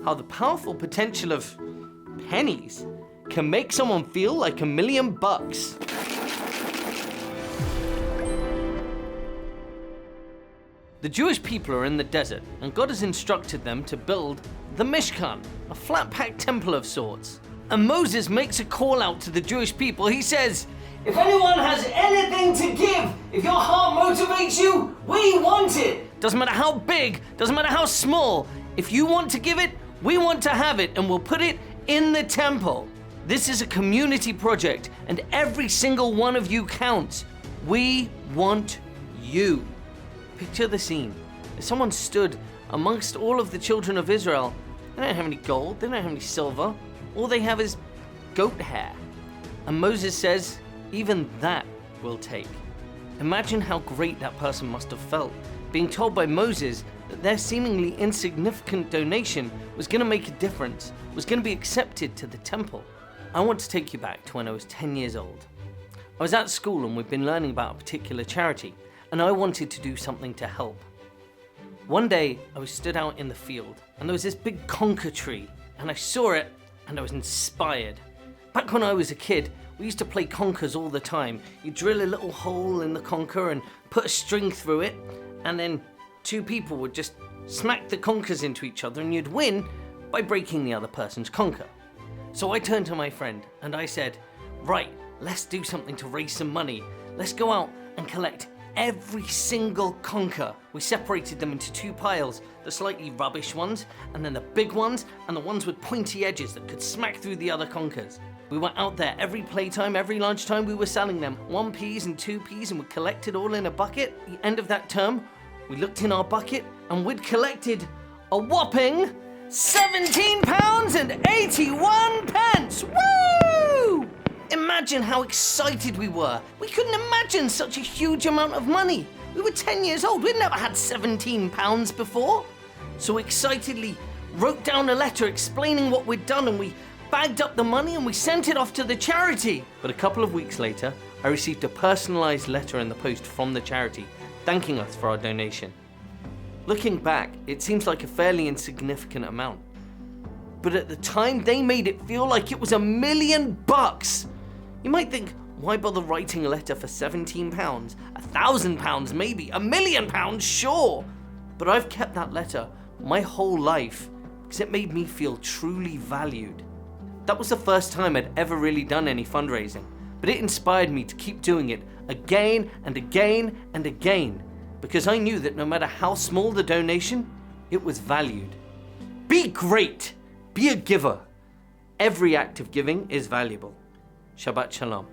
how the powerful potential of pennies can make someone feel like $1,000,000. The Jewish people are in the desert, and God has instructed them to build the Mishkan, a flat-packed temple of sorts. And Moses makes a call out to the Jewish people. He says, "If anyone has anything to give, if your heart motivates you, we want it. Doesn't matter how big, doesn't matter how small. If you want to give it, we want to have it, and we'll put it in the temple. This is a community project, and every single one of you counts. We want you." Picture the scene. If someone stood amongst all of the children of Israel, they don't have any gold, they don't have any silver, all they have is goat hair. And Moses says, even that we'll take. Imagine how great that person must have felt, being told by Moses that their seemingly insignificant donation was going to make a difference, was going to be accepted to the temple. I want to take you back to when I was 10 years old. I was at school and we'd been learning about a particular charity, and I wanted to do something to help. One day, I was stood out in the field, and there was this big conker tree, and I saw it, and I was inspired. Back when I was a kid, we used to play conkers all the time. You drill a little hole in the conker and put a string through it, and then two people would just smack the conkers into each other, and you'd win by breaking the other person's conker. So I turned to my friend, and I said, "Right, let's do something to raise some money. Let's go out and collect every single conker." We separated them into two piles, the slightly rubbish ones, and then the big ones, and the ones with pointy edges that could smack through the other conkers. We went out there every playtime, every lunchtime, we were selling them 1p's and 2p's, and we collected all in a bucket. At the end of that term, we looked in our bucket, and we'd collected a whopping £17.81. Woo! Imagine how excited we were. We couldn't imagine such a huge amount of money. We were 10 years old. We'd never had £17 before. So we excitedly wrote down a letter explaining what we'd done, and we bagged up the money and we sent it off to the charity. But a couple of weeks later, I received a personalized letter in the post from the charity thanking us for our donation. Looking back, it seems like a fairly insignificant amount. But at the time, they made it feel like it was $1,000,000. You might think, why bother writing a letter for £17? £1,000 maybe, £1,000,000 sure. But I've kept that letter my whole life because it made me feel truly valued. That was the first time I'd ever really done any fundraising, but it inspired me to keep doing it again and again and again, because I knew that no matter how small the donation, it was valued. Be great. Be a giver. Every act of giving is valuable. Shabbat Shalom.